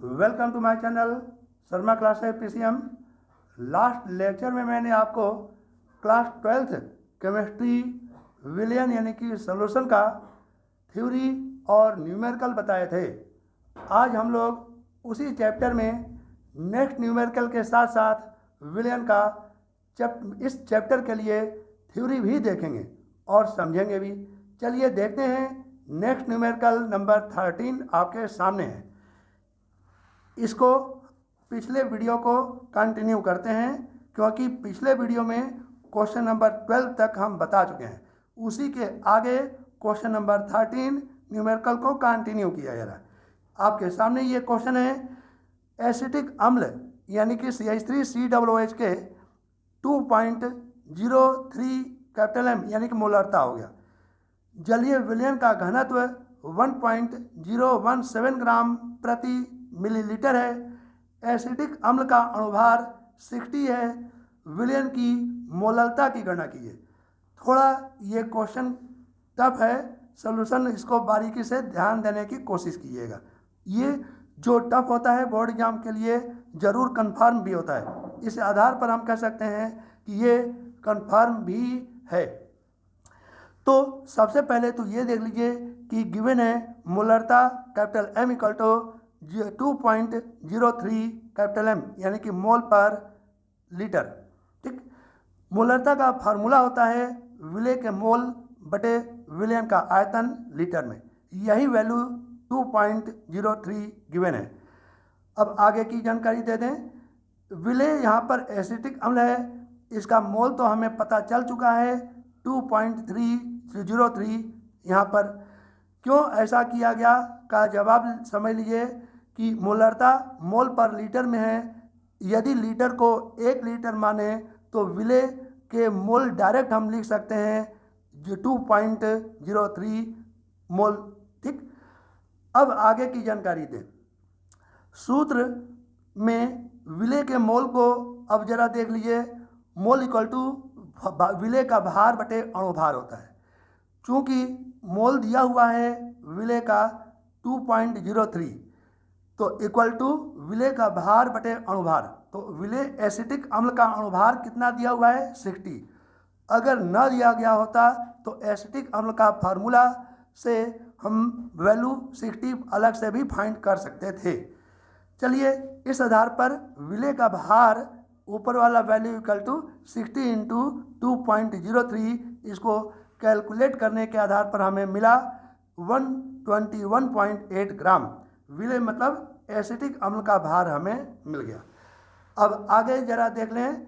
Welcome to my channel Sharma classes PCM. Last lecture में मैंने आपको क्लास 12th केमिस्ट्री विलियन यानी कि सॉल्यूशन का थ्योरी और न्यूमेरिकल बताए थे। आज हम लोग उसी चैप्टर में नेक्स्ट न्यूमेरिकल के साथ साथ विलियन का इस चैप्टर के लिए थ्योरी भी देखेंगे और समझेंगे भी। चलिए देखते हैं। नेक्स्ट न्यूमेरिकल नंबर 13 आपके सामने है। इसको पिछले वीडियो को कंटिन्यू करते हैं क्योंकि पिछले वीडियो में क्वेश्चन नंबर 12 तक हम बता चुके हैं। उसी के आगे क्वेश्चन नंबर 13 न्यूमेरिकल को कंटिन्यू किया जा रहा है। आपके सामने ये क्वेश्चन है, एसिटिक अम्ल यानी कि CH3COOH के 2.03 कैपिटल M यानी कि मोलरता हो गया। जलीय विलयन का घनत्व 1.017 ग्राम प्रति मिलीलीटर है। एसिटिक अम्ल का अणुभार 60 है। विलयन की मोलरता की गणना कीजिए। थोड़ा ये क्वेश्चन टफ है, सॉल्यूशन इसको बारीकी से ध्यान देने की कोशिश कीजिएगा। ये जो टफ होता है बोर्ड एग्जाम के लिए ज़रूर कंफर्म भी होता है। इस आधार पर हम कह सकते हैं कि ये कंफर्म भी है। तो सबसे पहले तो ये देख लीजिए कि गिवन है मोलरता capital M equal to 2.03 capital M यानी कि मोल पर लीटर। ठीक, मोलरता का फार्मूला होता है विलय के मोल बटे विलयन का आयतन लीटर में। यही वैल्यू 2.03 गिवन है। अब आगे की जानकारी दे दें। विलय यहाँ पर एसिटिक अम्ल है, इसका मोल तो हमें पता चल चुका है 2.303। यहाँ पर क्यों ऐसा किया गया का जवाब समझ लीजिए कि मोलरता मोल पर लीटर में है। यदि लीटर को 1 लीटर माने तो विलय के मोल डायरेक्ट हम लिख सकते हैं जो 2.03 मोल। ठीक, अब आगे की जानकारी दें। सूत्र में विलय के मोल को अब जरा देख लीजिए। मोल इक्वल टू विलय का भार बटे अणुभार होता है। चूँकि मोल दिया हुआ है विलय का 2.03 तो इक्वल टू विलय का भार बटे अणुभार। तो विलय एसिटिक अम्ल का अणुभार कितना दिया हुआ है 60। अगर न दिया गया होता तो एसिटिक अम्ल का फार्मूला से हम वैल्यू 60 अलग से भी फाइंड कर सकते थे। चलिए इस आधार पर विलय का भार ऊपर वाला वैल्यू इक्वल टू 60 इंटू 2.03 इसको कैलकुलेट करने के आधार पर हमें मिला 121.8 ग्राम। विलय मतलब एसिटिक अम्ल का भार हमें मिल गया। अब आगे जरा देख लें।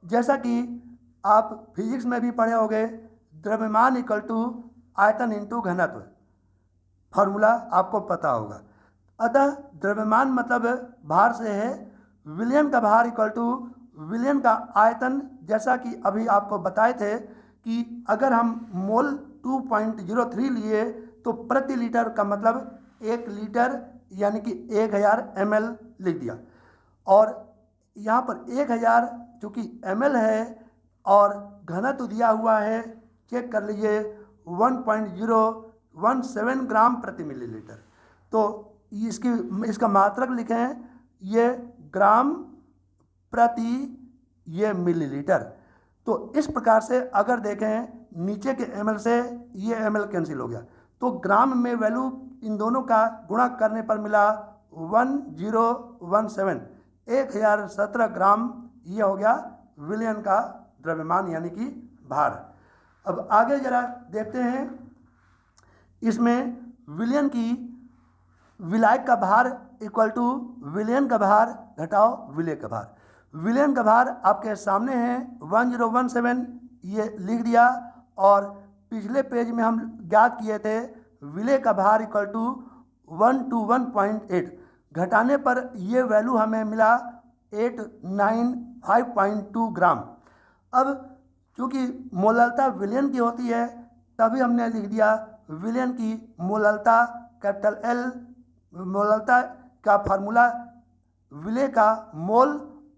जैसा कि आप फिजिक्स में भी पढ़े होंगे, द्रव्यमान इक्वल टू आयतन इंटू घनत्व, फार्मूला आपको पता होगा। अतः द्रव्यमान मतलब भार से है। विलयन का भार इक्वल टू विलयन का आयतन, जैसा कि अभी आपको बताए थे कि अगर हम मोल 2.03 लिए तो प्रति लीटर का मतलब 1 लीटर यानी कि 1000 ml लिख दिया। और यहाँ पर 1000 चूँकि ml है और घनत्व दिया हुआ है, चेक कर लीजिए 1.017 ग्राम प्रति मिलीलीटर। तो इसका मात्रक लिखें ये ग्राम प्रति ये मिलीलीटर। तो इस प्रकार से अगर देखें नीचे के ml से ये ml कैंसिल हो गया तो ग्राम में वैल्यू इन दोनों का गुणा करने पर मिला 1017 1017 ग्राम। ये हो गया विलयन का द्रव्यमान यानी कि भार। अब आगे जरा देखते हैं। इसमें विलयन की विलायक का भार इक्वल टू विलयन का भार घटाओ विलय का भार। विलयन का भार आपके सामने है 1017, ये लिख दिया। और पिछले पेज में हम ज्ञात किए थे विलय का भार इक्वल टू 121.8, घटाने पर ये वैल्यू हमें मिला 895.2 ग्राम। अब चूँकि मोलरता विलयन की होती है तभी हमने लिख दिया विलयन की मोलरता कैपिटल L। मोलरता का फार्मूला विलय का मोल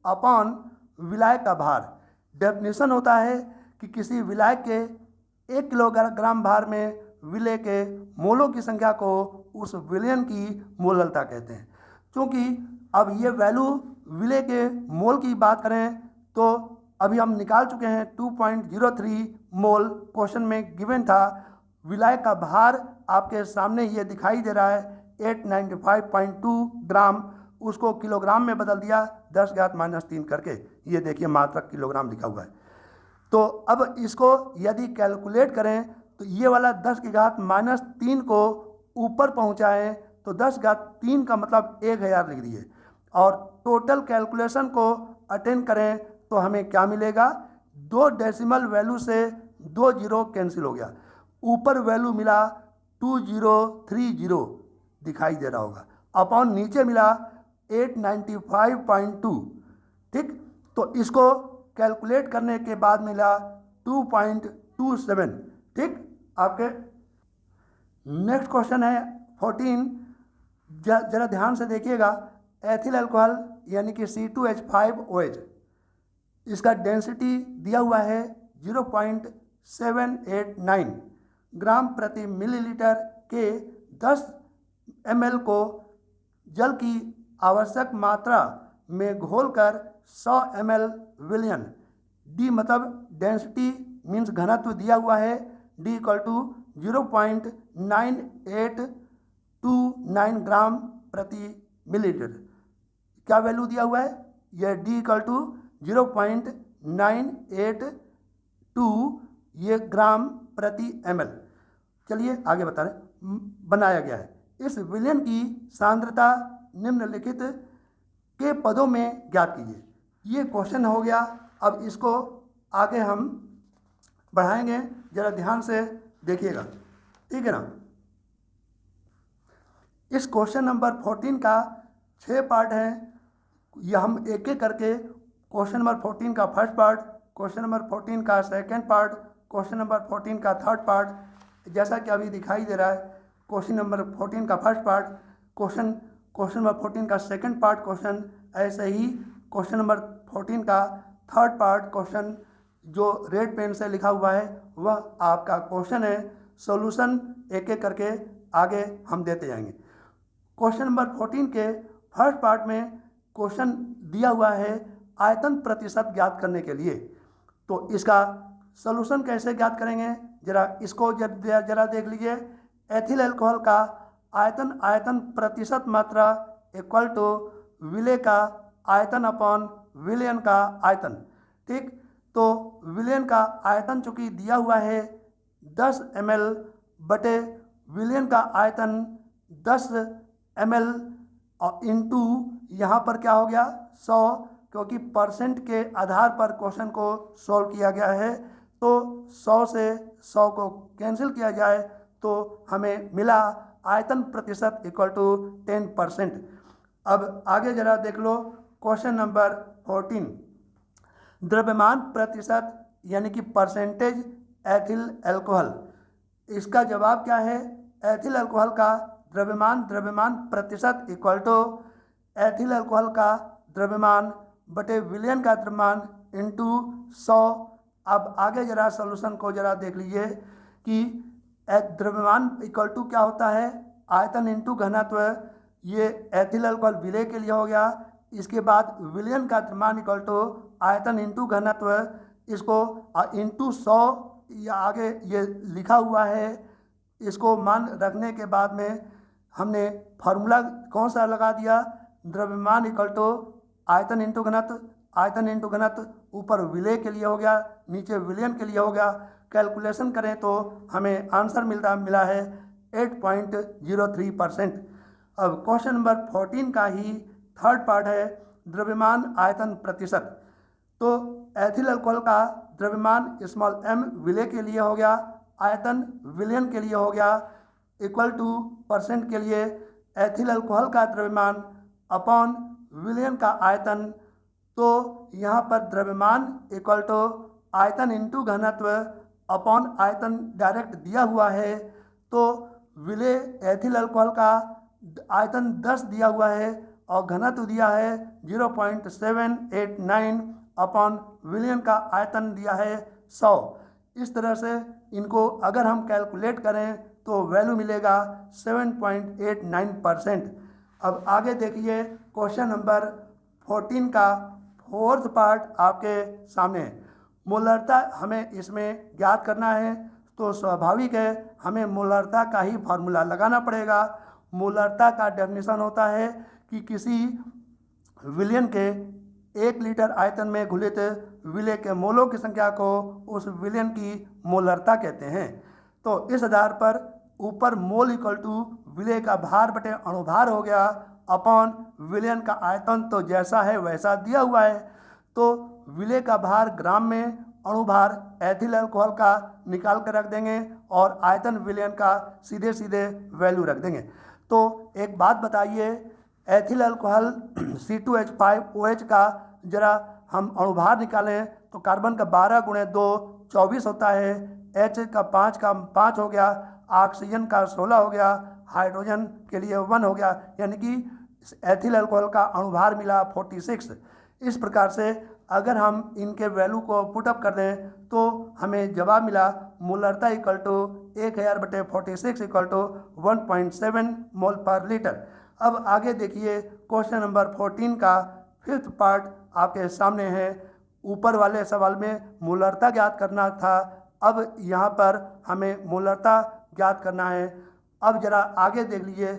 अपॉन विलायक का भार। डेफिनेशन होता है कि किसी विलायक के 1 किलोग्राम भार में विलय के मोलों की संख्या को उस विलयन की मोलरता कहते हैं। क्योंकि अब ये वैल्यू विले के मोल की बात करें तो अभी हम निकाल चुके हैं 2.03 मोल क्वेश्चन में गिवन था। विलायक का भार आपके सामने ये दिखाई दे रहा है 895.2 ग्राम, उसको किलोग्राम में बदल दिया 10⁻³ करके, ये देखिए मात्रक किलोग्राम लिखा हुआ है। तो अब इसको यदि कैलकुलेट करें तो ये वाला 10⁻³ को ऊपर पहुंचाएं तो 10⁻³ का मतलब 1000 लिख दिए, और टोटल कैलकुलेशन को अटेंड करें तो हमें क्या मिलेगा, 2 डेसिमल वैल्यू से 2 जीरो कैंसिल हो गया, ऊपर वैल्यू मिला 2030 दिखाई दे रहा होगा, अपॉन नीचे मिला 895.2। ठीक, तो इसको कैलकुलेट करने के बाद मिला 2.27। ठीक, आपके नेक्स्ट क्वेश्चन है 14, जरा ध्यान से देखिएगा। एथिल अल्कोहल यानी कि C2H5OH, इसका डेंसिटी दिया हुआ है 0.789 ग्राम प्रति मिलीलीटर के 10 ml को जल की आवश्यक मात्रा में घोलकर 100 ml विलयन, D मतलब डेंसिटी मीन्स घनत्व दिया हुआ है, D = 0.9829 ग्राम प्रति मिलीलीटर। क्या वैल्यू दिया हुआ है, यह D = 0.982 ये ग्राम प्रति ml। चलिए आगे बता रहे, बनाया गया है। इस विलयन की सांद्रता निम्नलिखित के पदों में ज्ञात कीजिए। ये क्वेश्चन हो गया। अब इसको आगे हम बढ़ाएंगे, जरा ध्यान से देखिएगा, ठीक है ना। इस क्वेश्चन नंबर 14 का 6 पार्ट है, यह हम एक एक करके क्वेश्चन नंबर 14 का फर्स्ट पार्ट, क्वेश्चन नंबर 14 का सेकंड पार्ट, क्वेश्चन नंबर 14 का थर्ड पार्ट, जैसा कि अभी दिखाई दे रहा है क्वेश्चन नंबर 14 का फर्स्ट पार्ट, क्वेश्चन नंबर 14 का सेकंड पार्ट क्वेश्चन, ऐसे ही क्वेश्चन नंबर 14 का थर्ड पार्ट क्वेश्चन जो रेड पेन से लिखा हुआ है वह आपका क्वेश्चन है। सॉल्यूशन एक एक करके आगे हम देते जाएंगे। क्वेश्चन नंबर 14 के फर्स्ट पार्ट में क्वेश्चन दिया हुआ है आयतन प्रतिशत ज्ञात करने के लिए। तो इसका सॉल्यूशन कैसे ज्ञात करेंगे, जरा इसको जरा देख लीजिए। एथिल अल्कोहल का आयतन प्रतिशत मात्रा इक्वल टू विलेय का आयतन अपॉन विलयन का आयतन। ठीक, तो विलयन का आयतन चूंकि दिया हुआ है 10 ml बटे विलयन का आयतन 10 ml और इंटू यहाँ पर क्या हो गया 100, क्योंकि परसेंट के आधार पर क्वेश्चन को सॉल्व किया गया है। तो 100 से 100 को कैंसिल किया जाए तो हमें मिला आयतन प्रतिशत इक्वल टू 10%। अब आगे जरा देख लो क्वेश्चन नंबर 14, द्रव्यमान प्रतिशत यानी कि परसेंटेज एथिल अल्कोहल। इसका जवाब क्या है, एथिल अल्कोहल का द्रव्यमान प्रतिशत इक्वल टू एथिल अल्कोहल का द्रव्यमान बटे विलयन का द्रव्यमान इंटू 100। अब आगे जरा सॉल्यूशन को जरा देख लीजिए कि द्रव्यमान इक्वल टू क्या होता है, आयतन इंटू घनत्व। ये एथिल अल्कोहल विलेय के लिए हो गया। इसके बाद विलयन का द्रव्यमान इक्वल टू आयतन इंटू घनत्व, इसको इंटू 100 या आगे ये लिखा हुआ है। इसको मान रखने के बाद में हमने फार्मूला कौन सा लगा दिया, द्रव्यमान इक्वल टू आयतन इंटू घनत्व, आयतन इंटू घनत्व ऊपर विलेय के लिए हो गया, नीचे विलयन के लिए हो गया। कैलकुलेशन करें तो हमें आंसर मिला है 8.03%। अब क्वेश्चन नंबर 14 का ही थर्ड पार्ट है द्रव्यमान आयतन प्रतिशत। तो एथिल अल्कोहल का द्रव्यमान स्मॉल m विलेय के लिए हो गया, आयतन विलयन के लिए हो गया, इक्वल टू परसेंट के लिए एथिल अल्कोहल का द्रव्यमान अपॉन विलयन का आयतन। तो यहाँ पर द्रव्यमान इक्वल टू आयतन इंटू घनत्व अपॉन आयतन डायरेक्ट दिया हुआ है। तो विलेय एथिल अल्कोहल का आयतन 10 दिया हुआ है और घनत्व दिया है 0.789 अपॉन विलयन का आयतन दिया है 100। इस तरह से इनको अगर हम कैलकुलेट करें तो वैल्यू मिलेगा 7.89%। अब आगे देखिए क्वेश्चन नंबर 14 का फोर्थ पार्ट आपके सामने है। मोलरता हमें इसमें ज्ञात करना है, तो स्वाभाविक है हमें मोलरता का ही फार्मूला लगाना पड़ेगा। मोलरता का डेफिनेशन होता है कि किसी विलयन के 1 लीटर आयतन में घुलित विलय के मोलों की संख्या को उस विलयन की मोलरता कहते हैं। तो इस आधार पर ऊपर मोल इक्वल टू विलय का भार बटे अणुभार हो गया अपॉन विलयन का आयतन तो जैसा है वैसा दिया हुआ है। तो विलय का भार ग्राम में, अणुभार एथिल अल्कोहल का निकाल कर रख देंगे और आयतन विलयन का सीधे सीधे वैल्यू रख देंगे। तो एक बात बताइए, एथिल अल्कोहल C2H5OH का जरा हम अणुभार निकालें तो कार्बन का 12 गुणे 2 24 होता है, H का 5 हो गया, ऑक्सीजन का 16 हो गया, हाइड्रोजन के लिए 1 हो गया, यानी कि एथिल अल्कोहल का अणुभार मिला 46। इस प्रकार से अगर हम इनके वैल्यू को पुटअप कर दें तो हमें जवाब मिला मोलरता इक्वल टू 1000/46 इक्वल टू 1.7 मोल पर लीटर। अब आगे देखिए क्वेश्चन नंबर 14 का फिफ्थ पार्ट आपके सामने है। ऊपर वाले सवाल में मोलरता ज्ञात करना था, अब यहाँ पर हमें मोलरता ज्ञात करना है। अब जरा आगे देख लीजिए,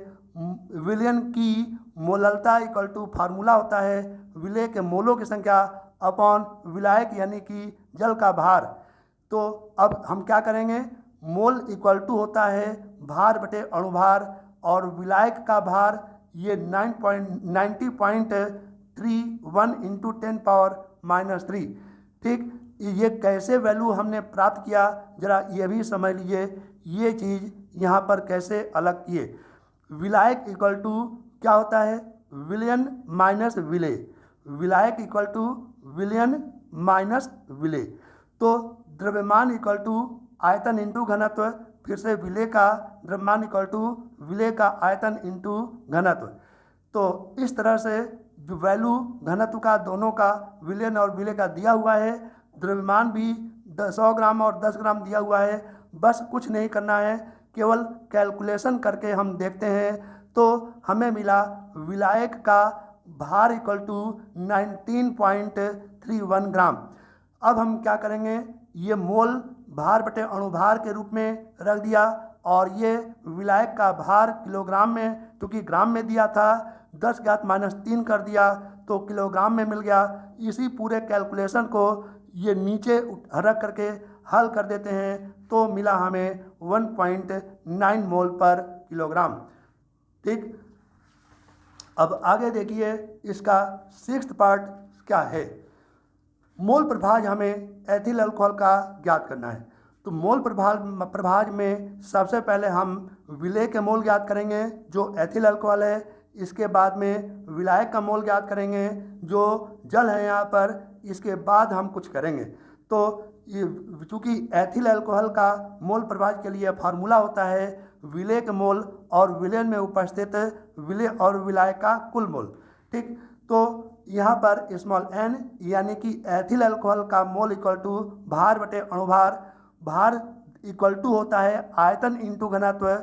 विलयन की मोलरता इक्वल टू फार्मूला होता है विलय के मोलों की संख्या अपॉन विलायक यानी कि जल का भार। तो अब हम क्या करेंगे, मोल इक्वल टू होता है भार बटे अणुभार और विलायक का भार ये 90.31 इंटू 10⁻³ ठीक। ये कैसे वैल्यू हमने प्राप्त किया जरा ये भी समझ लीजिए, ये चीज़ यहाँ पर कैसे अलग किए। विलायक इक्वल टू क्या होता है, विलयन माइनस विलय, विलायक इक्वल टू विलयन माइनस विलय। तो द्रव्यमान इक्वल टू आयतन इंटू घनत्व, फिर से विलय का द्रव्यमान इक्वल टू विलय का आयतन इंटू घनत्व। तो इस तरह से जो वैल्यू घनत्व का दोनों का विलयन और विलय का दिया हुआ है, द्रव्यमान भी 100 ग्राम और 10 ग्राम दिया हुआ है। बस कुछ नहीं करना है, केवल कैलकुलेशन करके हम देखते हैं तो हमें मिला विलायक का भार इक्वल टू 19.31 ग्राम। अब हम क्या करेंगे, ये मोल भार बटे अणुभार के रूप में रख दिया और ये विलायक का भार किलोग्राम में, क्योंकि ग्राम में दिया था 10⁻³ कर दिया तो किलोग्राम में मिल गया। इसी पूरे कैलकुलेशन को ये नीचे रख करके हल कर देते हैं तो मिला हमें 1.9 मोल पर किलोग्राम ठीक। अब आगे देखिए इसका सिक्स्थ पार्ट क्या है। मोल प्रभाज हमें एथिल अल्कोहल का ज्ञात करना है। तो मोल प्रभाज में सबसे पहले हम विलय के मोल ज्ञात करेंगे जो एथिल अल्कोहल है, इसके बाद में विलायक का मोल ज्ञात करेंगे जो जल है यहाँ पर, इसके बाद हम कुछ करेंगे। तो चूँकि एथिल अल्कोहल का मोल प्रभाज के लिए फार्मूला होता है विलय के मोल और विलयन में उपस्थित विलय और विलायक का कुल मोल ठीक। तो यहाँ पर n यानी कि एथिल अल्कोहल का मोल इक्वल टू भार बटे अणुभार, भार इक्वल टू होता है आयतन इंटू घनत्व।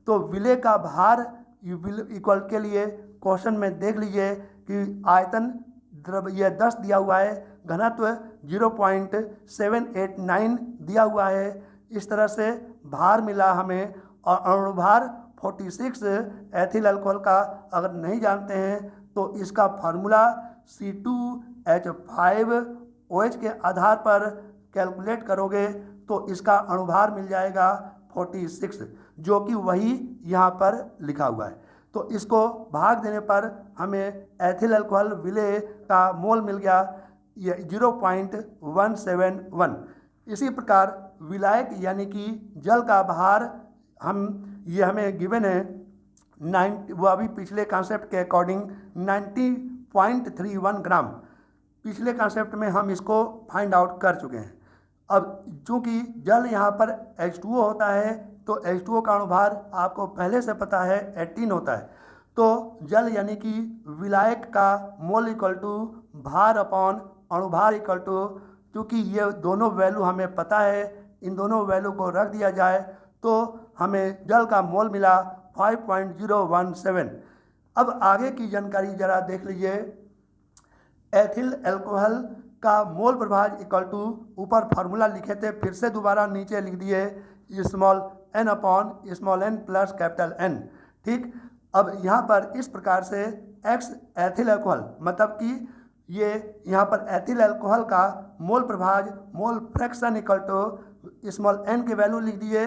तो विलय का भार इक्वल के लिए क्वेश्चन में देख लीजिए कि आयतन ये 10 दिया हुआ है, घनत्व 0.789 दिया हुआ है। इस तरह से भार मिला हमें और अणुभार 46 एथिल अल्कोहल का अगर नहीं जानते हैं तो इसका फार्मूला C2H5OH के आधार पर कैलकुलेट करोगे तो इसका अणुभार मिल जाएगा 46, जो कि वही यहाँ पर लिखा हुआ है। तो इसको भाग देने पर हमें एथिल अल्कोहल विलय का मोल मिल गया 0.171। इसी प्रकार विलायक यानी कि जल का भार हमें गिवन है 90, वो अभी पिछले कॉन्सेप्ट के अकॉर्डिंग 90.31 ग्राम। पिछले कॉन्सेप्ट में हम इसको फाइंड आउट कर चुके हैं। अब चूँकि जल यहाँ पर H2O होता है तो H2O का अणुभार आपको पहले से पता है 18 होता है। तो जल यानी कि विलायक का मोल इक्वल टू भार अपॉन अणुभार इक्वल टू, क्योंकि ये दोनों वैल्यू हमें पता है, इन दोनों वैल्यू को रख दिया जाए तो हमें जल का मोल मिला 5.017। अब आगे की जानकारी जरा देख लीजिए। एथिल अल्कोहल का मोल प्रभाज इक्वल टू, ऊपर फार्मूला लिखे थे, फिर से दोबारा नीचे लिख दिए, small n upon small n plus capital N। ठीक, अब यहाँ पर इस प्रकार से x एथिल अल्कोहल, मतलब कि ये यहाँ पर एथिल अल्कोहल का मोल प्रभाज mole fraction equal to small n के वैल्यू लिख दिए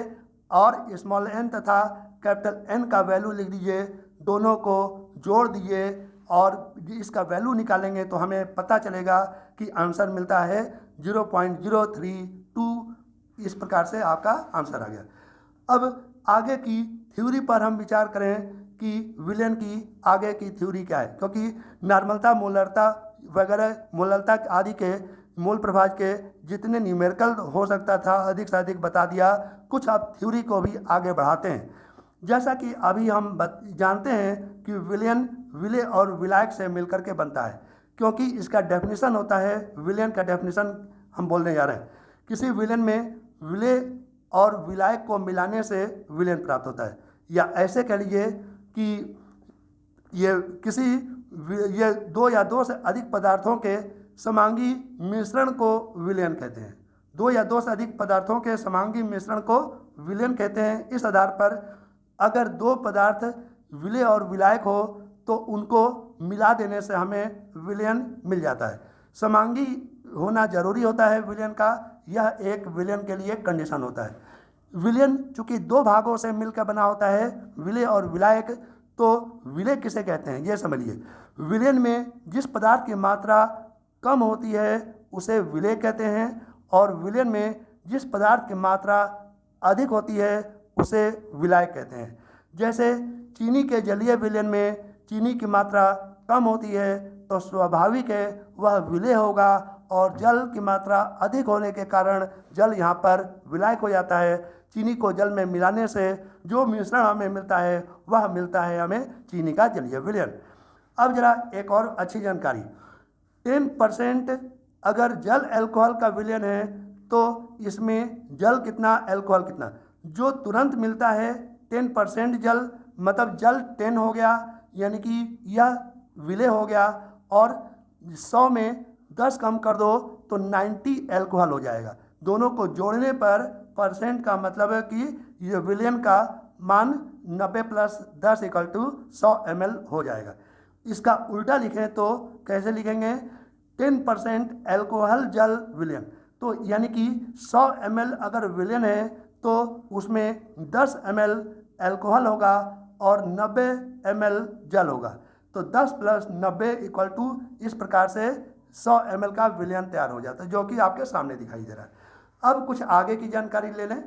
और स्मॉल n तथा कैपिटल N का वैल्यू लिख दीजिए, दोनों को जोड़ दिए और इसका वैल्यू निकालेंगे तो हमें पता चलेगा कि आंसर मिलता है 0.032। इस प्रकार से आपका आंसर आ गया। अब आगे की थ्योरी पर हम विचार करें कि विलियन की आगे की थ्योरी क्या है, क्योंकि नॉर्मलता, मोलरता वगैरह, मोलरता आदि के मूल प्रभाज के जितने न्यूमेरिकल हो सकता था अधिक से अधिक बता दिया। कुछ आप थ्योरी को भी आगे बढ़ाते हैं। जैसा कि अभी हम जानते हैं कि विलियन विले और विलायक से मिलकर के बनता है, क्योंकि इसका डेफिनेशन होता है, विलियन का डेफिनेशन हम बोलने जा रहे हैं। किसी विलियन में विले और विलायक को मिलाने से विलियन प्राप्त होता है, या ऐसे कह लीजिए कि ये दो या दो से अधिक पदार्थों के समांगी मिश्रण को विलयन कहते हैं। दो या दो से अधिक पदार्थों के समांगी मिश्रण को विलयन कहते हैं। इस आधार पर अगर दो पदार्थ विलय और विलायक हो तो उनको मिला देने से हमें विलयन मिल जाता है। समांगी होना जरूरी होता है विलयन का, यह एक विलयन के लिए कंडीशन होता है। विलयन चूंकि दो भागों से मिलकर बना होता है, विलय और विलायक, तो विलय किसे कहते हैं ये समझिए। विलयन में जिस पदार्थ की मात्रा कम होती है उसे विलय कहते हैं, और विलयन में जिस पदार्थ की मात्रा अधिक होती है उसे विलायक कहते हैं। जैसे चीनी के जलीय विलयन में चीनी की मात्रा कम होती है तो स्वाभाविक है वह विलय होगा, और जल की मात्रा अधिक होने के कारण जल यहाँ पर विलायक हो जाता है। चीनी को जल में मिलाने से जो मिश्रण हमें मिलता है वह मिलता है हमें चीनी का जलीय विलयन। अब जरा एक और अच्छी जानकारी, 10% अगर जल अल्कोहल का विलयन है तो इसमें जल कितना, अल्कोहल कितना, जो तुरंत मिलता है 10% जल, मतलब जल 10 हो गया, यानी कि यह विलय हो गया, और 100 में 10 कम कर दो तो 90 अल्कोहल हो जाएगा। दोनों को जोड़ने पर परसेंट का मतलब है कि ये विलयन का मान 90 + 10 = 100 ml हो जाएगा। इसका उल्टा लिखें तो कैसे लिखेंगे, 10% अल्कोहल जल विलयन, तो यानी कि 100 ml अगर विलयन है तो उसमें 10 ml अल्कोहल होगा और 90 ml जल होगा, तो 10 + 90 = इस प्रकार से 100 ml का विलयन तैयार हो जाता है, जो कि आपके सामने दिखाई दे रहा है। अब कुछ आगे की जानकारी ले लें।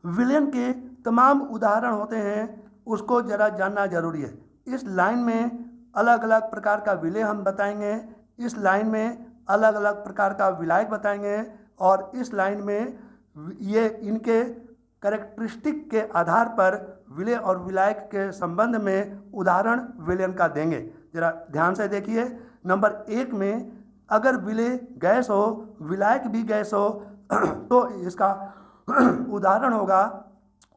विलयन के तमाम उदाहरण होते हैं, उसको जरा जानना जरूरी है। इस लाइन में अलग अलग प्रकार का विलय हम बताएंगे, इस लाइन में अलग अलग प्रकार का विलायक बताएंगे, और इस लाइन में ये इनके कैरेक्टरिस्टिक के आधार पर विलय और विलायक के संबंध में उदाहरण विलयन का देंगे। जरा ध्यान से देखिए। नंबर 1 में अगर विलय गैस हो, विलायक भी गैस हो तो इसका उदाहरण होगा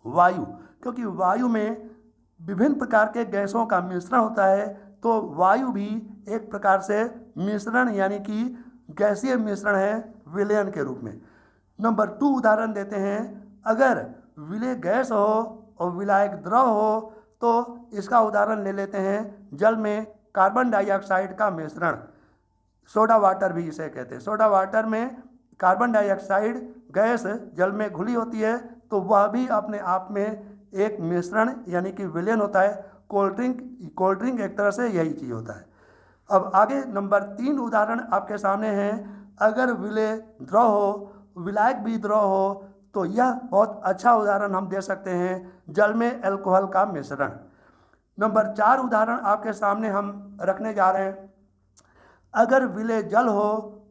वायु, क्योंकि वायु में विभिन्न प्रकार के गैसों का मिश्रण होता है, तो वायु भी एक प्रकार से मिश्रण यानी कि गैसीय मिश्रण है विलयन के रूप में। नंबर 2 उदाहरण देते हैं, अगर विलय गैस हो और विलायक द्रव हो तो इसका उदाहरण ले लेते हैं जल में कार्बन डाइऑक्साइड का मिश्रण, सोडा वाटर भी इसे कहते हैं। सोडा वाटर में कार्बन डाइऑक्साइड गैस जल में घुली होती है, तो वह भी अपने आप में एक मिश्रण यानी कि विलयन होता है। कोल्ड ड्रिंक एक तरह से यही चीज़ होता है। अब आगे नंबर 3 उदाहरण आपके सामने हैं, अगर विलय द्रव हो, विलायक भी द्रव हो, तो यह बहुत अच्छा उदाहरण हम दे सकते हैं जल में अल्कोहल का मिश्रण। नंबर 4 उदाहरण आपके सामने हम रखने जा रहे हैं, अगर विलय जल हो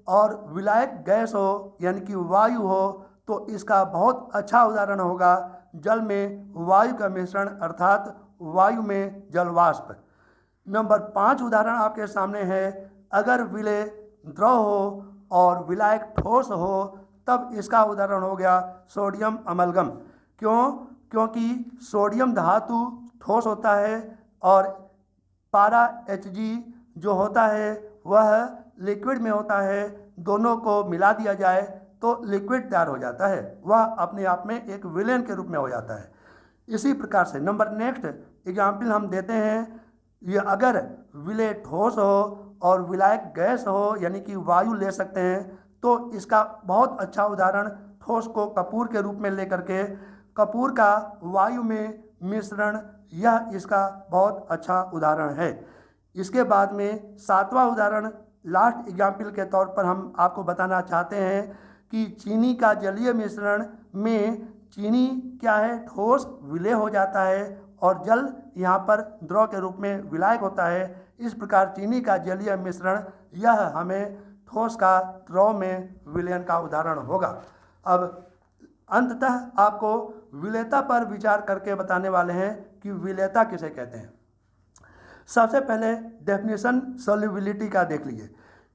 और विलायक गैस हो यानी कि वायु हो, तो इसका बहुत अच्छा उदाहरण होगा जल में वायु का मिश्रण अर्थात वायु में जल वाष्प। नंबर 5 उदाहरण आपके सामने है, अगर विलय द्रव हो और विलायक ठोस हो, तब इसका उदाहरण हो गया सोडियम अमलगम। क्योंकि सोडियम धातु ठोस होता है और पारा Hg जो होता है वह लिक्विड में होता है, दोनों को मिला दिया जाए तो लिक्विड तैयार हो जाता है, वह अपने आप में एक विलेन के रूप में हो जाता है। इसी प्रकार से नेक्स्ट एग्जाम्पल हम देते हैं, ये अगर विलेय ठोस हो और विलायक गैस हो यानी कि वायु ले सकते हैं, तो इसका बहुत अच्छा उदाहरण ठोस को कपूर के रूप में लेकर के कपूर का वायु में मिश्रण, यह इसका बहुत अच्छा उदाहरण है। इसके बाद में 7वां उदाहरण लास्ट एग्जाम्पल के तौर पर हम आपको बताना चाहते हैं कि चीनी का जलीय मिश्रण में चीनी क्या है, ठोस विलेय हो जाता है और जल यहाँ पर द्रव के रूप में विलायक होता है। इस प्रकार चीनी का जलीय मिश्रण यह हमें ठोस का द्रव में विलयन का उदाहरण होगा। अब अंततः आपको विलेयता पर विचार करके बताने वाले हैं कि विलेयता किसे कहते हैं। सबसे पहले डेफिनेशन सॉल्युबिलिटी का देख लीजिए।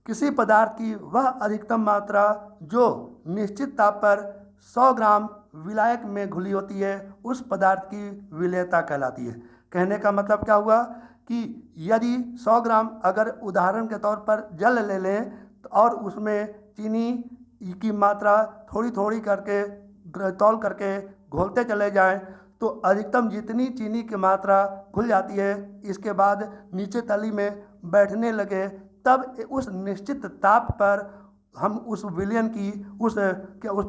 किसी पदार्थ की वह अधिकतम मात्रा जो निश्चित ताप पर 100 ग्राम विलायक में घुली होती है, उस पदार्थ की विलेयता कहलाती है। कहने का मतलब क्या हुआ कि यदि 100 ग्राम अगर उदाहरण के तौर पर जल ले लें और उसमें चीनी की मात्रा थोड़ी थोड़ी करके तौल करके घोलते चले जाएं, तो अधिकतम जितनी चीनी की मात्रा घुल जाती है, इसके बाद नीचे तली में बैठने लगे, तब उस निश्चित ताप पर हम उस विलयन की उस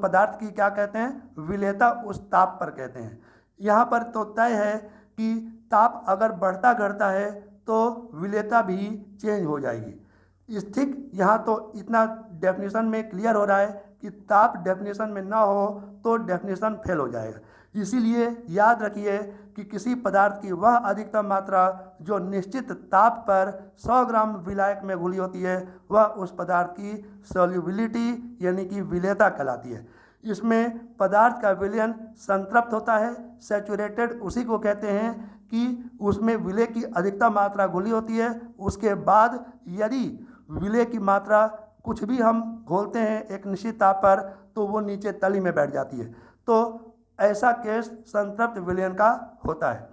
पदार्थ की क्या कहते हैं, विलेयता उस ताप पर कहते हैं। यहाँ पर तो तय है कि ताप अगर बढ़ता घटता है तो विलेयता भी चेंज हो जाएगी। इस ठीक यहाँ तो इतना डेफिनेशन में क्लियर हो रहा है कि ताप डेफिनेशन में ना हो तो डेफिनेशन फेल हो जाएगा। इसीलिए याद रखिए कि किसी पदार्थ की वह अधिकतम मात्रा जो निश्चित ताप पर 100 ग्राम विलायक में घुली होती है, वह उस पदार्थ की सॉल्युबिलिटी यानी कि विलेयता कहलाती है। इसमें पदार्थ का विलयन संतृप्त होता है, सैचुरेटेड उसी को कहते हैं कि उसमें विलेय की अधिकतम मात्रा घुली होती है। उसके बाद यदि विलेय की मात्रा कुछ भी हम घोलते हैं एक निश्चित ताप पर, तो वो नीचे तली में बैठ जाती है। तो ऐसा केस संतृप्त विलयन का होता है।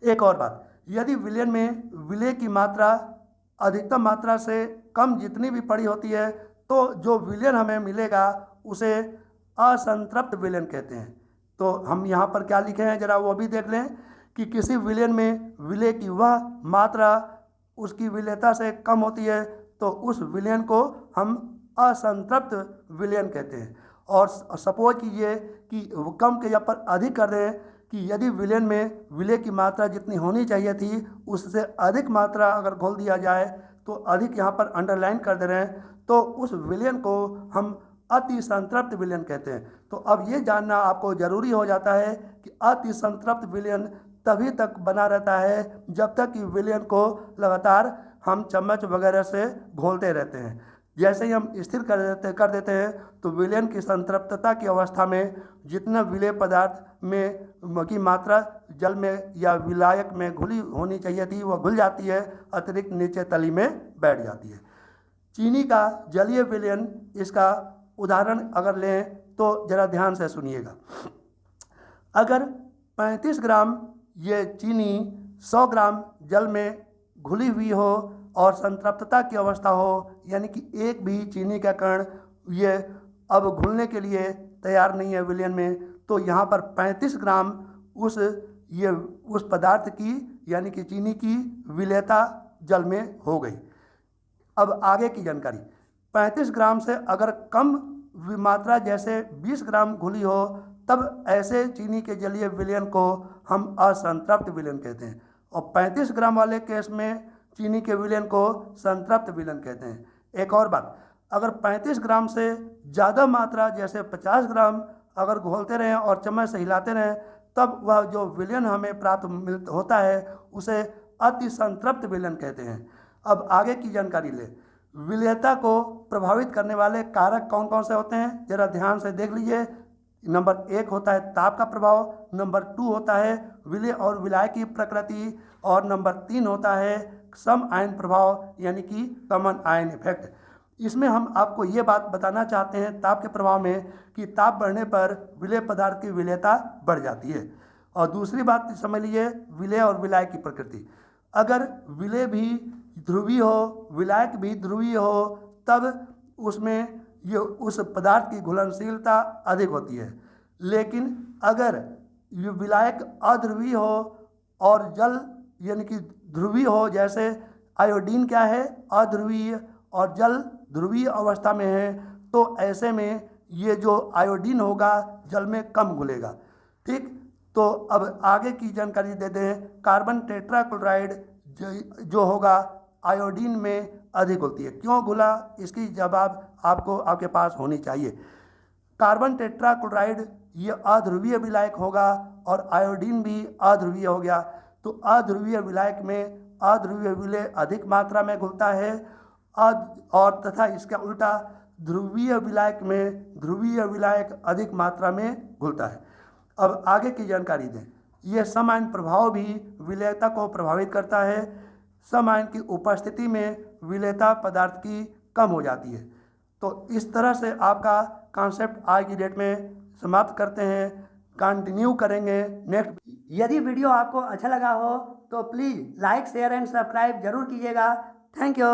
एक और बात, यदि विलयन में विलेय की मात्रा अधिकतम मात्रा से कम जितनी भी पड़ी होती है, तो जो विलयन हमें मिलेगा उसे असंतृप्त विलयन कहते हैं। तो हम यहाँ पर क्या लिखे हैं जरा वो भी देख लें कि किसी विलयन में विलेय की वह मात्रा उसकी विलेयता से कम होती है, तो उस विलयन को हम असंतृप्त विलयन कहते हैं। और सपोज कीजिए कि कम के या पर अधिक कर दें कि यदि विलयन में विलेय की मात्रा जितनी होनी चाहिए थी उससे अधिक मात्रा अगर घोल दिया जाए, तो अधिक यहाँ पर अंडरलाइन कर दे रहे हैं, तो उस विलयन को हम अति संतृप्त विलयन कहते हैं। तो अब ये जानना आपको ज़रूरी हो जाता है कि अति संतृप्त विलयन तभी तक बना रहता है जब तक कि विलयन को लगातार हम चम्मच वगैरह से घोलते रहते हैं। जैसे ही हम स्थिर कर देते हैं तो विलयन की संतृप्तता की अवस्था में जितना विलेय पदार्थ में की मात्रा जल में या विलायक में घुली होनी चाहिए थी वो घुल जाती है, अतिरिक्त नीचे तली में बैठ जाती है। चीनी का जलीय विलयन, इसका उदाहरण अगर लें तो ज़रा ध्यान से सुनिएगा। अगर 35 ग्राम ये चीनी 100 ग्राम जल में घुली हुई हो और संतृप्तता की अवस्था हो, यानी कि एक भी चीनी का कण ये अब घुलने के लिए तैयार नहीं है विलयन में, तो यहाँ पर 35 ग्राम उस पदार्थ की यानी कि चीनी की विलेयता जल में हो गई। अब आगे की जानकारी, 35 ग्राम से अगर कम मात्रा जैसे 20 ग्राम घुली हो, तब ऐसे चीनी के जलीय विलयन को हम असंतृप्त विलयन कहते हैं। और 35 ग्राम वाले केस में चीनी के विलयन को संतृप्त विलयन कहते हैं। एक और बात, अगर 35 ग्राम से ज़्यादा मात्रा जैसे 50 ग्राम अगर घोलते रहें और चम्मच से हिलाते रहें, तब वह जो विलयन हमें प्राप्त होता है उसे अति संतृप्त विलयन कहते हैं। अब आगे की जानकारी ले, विलेयता को प्रभावित करने वाले कारक कौन कौन से होते हैं जरा ध्यान से देख लीजिए। नंबर 1 होता है ताप का प्रभाव, नंबर 2 होता है विलेय और विलायक की प्रकृति, और नंबर 3 होता है सम आयन प्रभाव यानी कि कॉमन आयन इफेक्ट। इसमें हम आपको ये बात बताना चाहते हैं ताप के प्रभाव में कि ताप बढ़ने पर विलेय पदार्थ की विलेयता बढ़ जाती है। और दूसरी बात समझ लीजिए विलेय और विलायक की प्रकृति। अगर विलेय भी ध्रुवीय हो, विलायक भी ध्रुवीय हो, तब उसमें ये उस पदार्थ की घुलनशीलता अधिक होती है। लेकिन अगर ये विलायक अध्रुवीय हो और जल यानी कि ध्रुवीय हो, जैसे आयोडीन क्या है, अध्रुवीय, और जल ध्रुवीय अवस्था में है, तो ऐसे में ये जो आयोडीन होगा जल में कम घुलेगा। ठीक, तो अब आगे की जानकारी देते हैं। कार्बन टेट्राक्लोराइड जो होगा आयोडीन में अधिक होती है। क्यों घुला, इसकी जवाब आपको आपके पास होनी चाहिए। कार्बन टेट्राक्लोराइड ये अध्रुवीय विलायक होगा और आयोडीन भी अध्रुवीय हो गया, तो अध्रुवीय विलायक में अध्रुवीय विलेय अधिक मात्रा में घुलता है, और तथा इसका उल्टा ध्रुवीय विलायक में ध्रुवीय विलायक अधिक मात्रा में घुलता है। अब आगे की जानकारी दें। यह सम प्रभाव भी विलेयता को प्रभावित करता है। सम की उपस्थिति में विलेयता पदार्थ की कम हो जाती है। तो इस तरह से आपका कॉन्सेप्ट आज की डेट में समाप्त करते हैं, कंटिन्यू करेंगे नेक्स्ट। यदि वीडियो आपको अच्छा लगा हो तो please like, share and subscribe जरूर कीजिएगा। Thank you.